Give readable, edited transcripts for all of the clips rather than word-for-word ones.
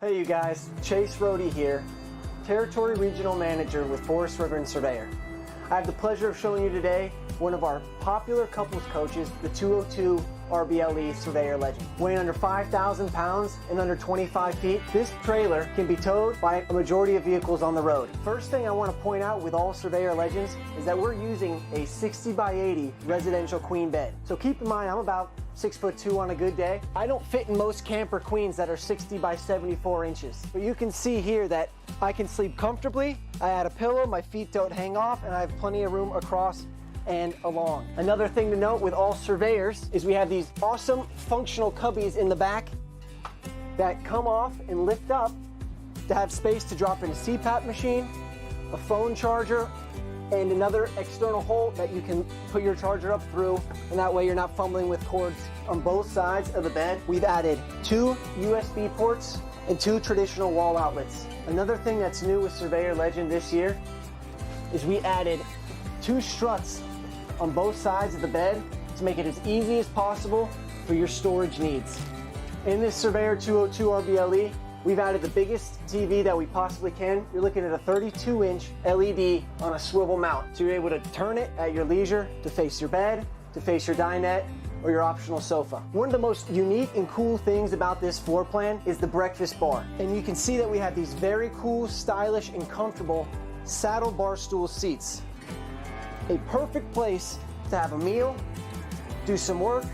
Hey you guys, Chase Rohde here, Territory Regional Manager with Forest River Surveyor. I have the pleasure of showing you today one of our popular couples coaches, the 202Rble Surveyor Legend. Weighing under 5,000 pounds and under 25 feet, this trailer can be towed by a majority of vehicles on the road. First thing I want to point out with all Surveyor Legends is that we're using a 60 by 80 residential queen bed. So keep in mind, I'm about 6'2" on a good day. I don't fit in most camper queens that are 60 by 74 inches. But you can see here that I can sleep comfortably. I add a pillow, my feet don't hang off, and I have plenty of room across and along. Another thing to note with all Surveyors is we have these awesome functional cubbies in the back that come off and lift up to have space to drop in a CPAP machine, a phone charger, and another external hole that you can put your charger up through, and that way you're not fumbling with cords. On both sides of the bed, we've added 2 USB ports and 2 traditional wall outlets. Another thing that's new with Surveyor Legend this year is we added 2 struts on both sides of the bed to make it as easy as possible for your storage needs. In this Surveyor 202Rble, we've added the biggest TV that we possibly can. You're looking at a 32-inch LED on a swivel mount. So you're able to turn it at your leisure to face your bed, to face your dinette, or your optional sofa. One of the most unique and cool things about this floor plan is the breakfast bar. And you can see that we have these very cool, stylish, and comfortable saddle bar stool seats. A perfect place to have a meal, do some work,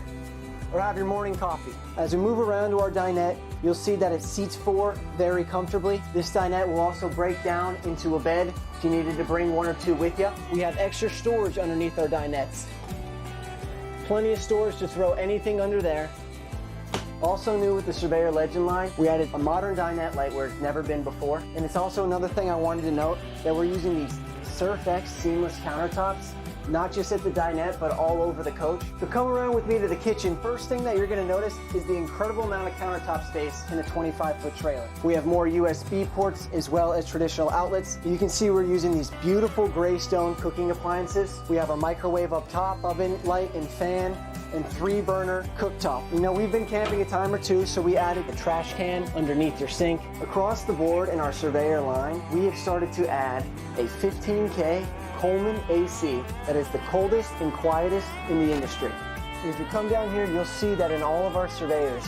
or have your morning coffee. As we move around to our dinette, you'll see that it seats 4 very comfortably. This dinette will also break down into a bed if you needed to bring 1 or 2 with you. We have extra storage underneath our dinettes. Plenty of storage to throw anything under there. Also new with the Surveyor Legend line, we added a modern dinette light where it's never been before. And it's also another thing I wanted to note that we're using these SurfX seamless countertops, not just at the dinette, but all over the coach. So come around with me to the kitchen. First thing that you're gonna notice is the incredible amount of countertop space in a 25-foot trailer. We have more USB ports as well as traditional outlets. You can see we're using these beautiful gray stone cooking appliances. We have a microwave up top, oven, light, and fan, and 3-burner cooktop. You know, we've been camping a time or 2, so we added a trash can underneath your sink. Across the board in our Surveyor line, we have started to add a 15K Coleman AC that is the coldest and quietest in the industry. If you come down here, you'll see that in all of our Surveyors,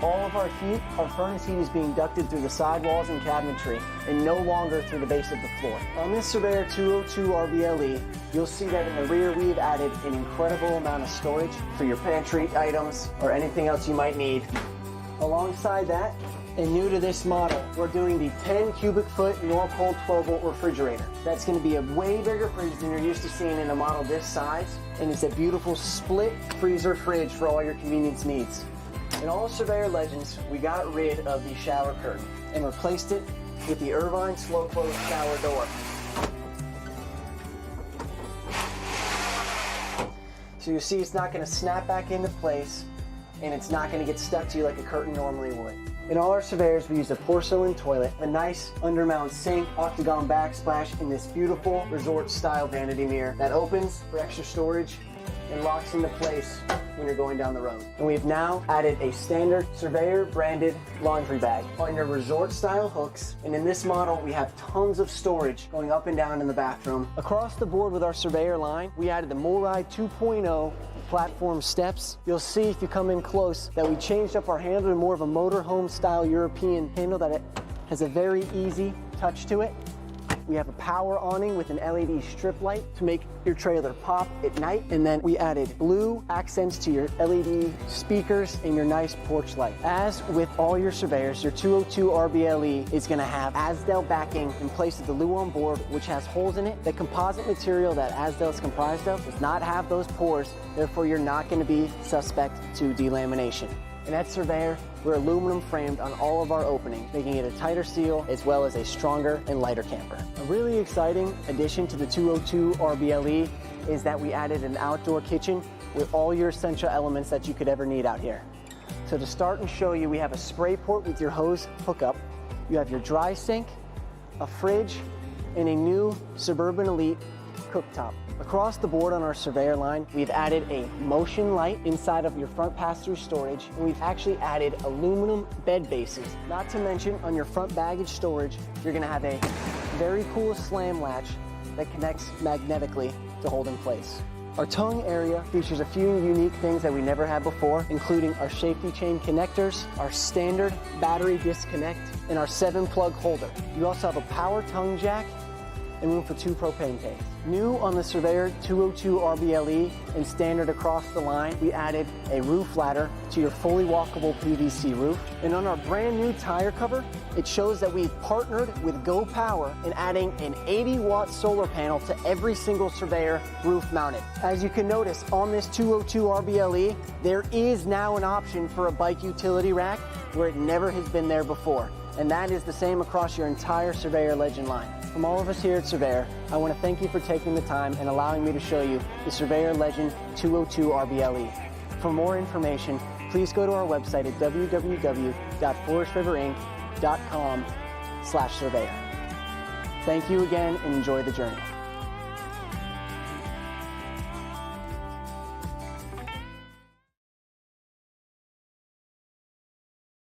all of our heat, our furnace heat is being ducted through the sidewalls and cabinetry and no longer through the base of the floor. On this Surveyor 202Rble, you'll see that in the rear we've added an incredible amount of storage for your pantry items or anything else you might need. Alongside that, and new to this model, we're doing the 10 cubic foot Norcold 12-volt refrigerator. That's going to be a way bigger fridge than you're used to seeing in a model this size, and it's a beautiful split freezer fridge for all your convenience needs. In all Surveyor Legends, we got rid of the shower curtain and replaced it with the Irvine slow close shower door. So you see it's not going to snap back into place, and it's not going to get stuck to you like a curtain normally would. In all our Surveyors, we use a porcelain toilet, a nice undermount sink, octagon backsplash, and this beautiful resort-style vanity mirror that opens for extra storage and locks into place when you're going down the road. And we've now added a standard Surveyor branded laundry bag on your resort-style hooks. And in this model, we have tons of storage going up and down in the bathroom. Across the board with our Surveyor line, we added the MoRide 2.0 platform steps. You'll see if you come in close that we changed up our handle to more of a motorhome style European handle that it has a very easy touch to it. We have a power awning with an LED strip light to make your trailer pop at night. And then we added blue accents to your LED speakers and your nice porch light. As with all your Surveyors, your 202Rble is gonna have Azdel backing in place of the Luan board, which has holes in it. The composite material that Azdel is comprised of does not have those pores, therefore you're not gonna be suspect to delamination. And at Surveyor, we're aluminum framed on all of our openings, making it a tighter seal as well as a stronger and lighter camper. A really exciting addition to the 202Rble is that we added an outdoor kitchen with all your essential elements that you could ever need out here. So to start and show you, we have a spray port with your hose hookup. You have your dry sink, a fridge, and a new Suburban Elite cooktop. Across the board on our Surveyor line, we've added a motion light inside of your front pass-through storage, and we've actually added aluminum bed bases. Not to mention, on your front baggage storage, you're gonna have a very cool slam latch that connects magnetically to hold in place. Our towing area features a few unique things that we never had before, including our safety chain connectors, our standard battery disconnect, and our 7-plug holder. You also have a power tongue jack and room for 2 propane tanks. New on the Surveyor 202Rble and standard across the line, we added a roof ladder to your fully walkable PVC roof. And on our brand new tire cover, it shows that we've partnered with Go Power in adding an 80-watt solar panel to every single Surveyor roof mounted. As you can notice, on this 202Rble, there is now an option for a bike utility rack where it never has been there before. And that is the same across your entire Surveyor Legend line. From all of us here at Surveyor, I want to thank you for taking the time and allowing me to show you the Surveyor Legend 202Rble. For more information, please go to our website at www.forestriverinc.com/surveyor. Thank you again and enjoy the journey.